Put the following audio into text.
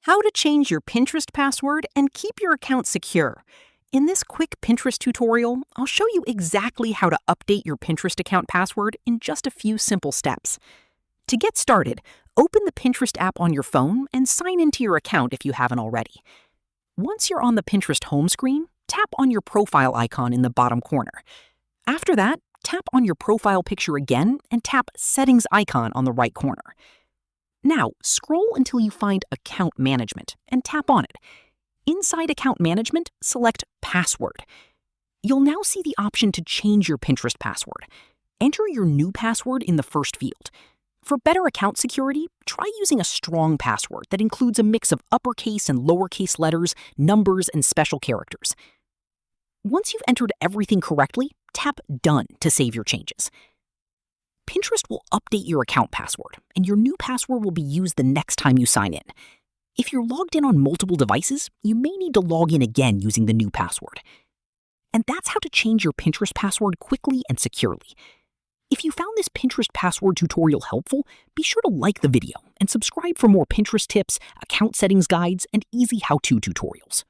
How to change your Pinterest password and keep your account secure. In this quick Pinterest tutorial, I'll show you exactly how to update your Pinterest account password in just a few simple steps. To get started, open the Pinterest app on your phone and sign into your account if you haven't already. Once you're on the Pinterest home screen, tap on your profile icon in the bottom corner. After that, tap on your profile picture again and tap Settings icon on the right corner. Now, scroll until you find Account Management and tap on it. Inside Account Management, select Password. You'll now see the option to change your Pinterest password. Enter your new password in the first field. For better account security, try using a strong password that includes a mix of uppercase and lowercase letters, numbers, and special characters. Once you've entered everything correctly, tap Done to save your changes. Pinterest will update your account password, and your new password will be used the next time you sign in. If you're logged in on multiple devices, you may need to log in again using the new password. And that's how to change your Pinterest password quickly and securely. If you found this Pinterest password tutorial helpful, be sure to like the video and subscribe for more Pinterest tips, account settings guides, and easy how-to tutorials.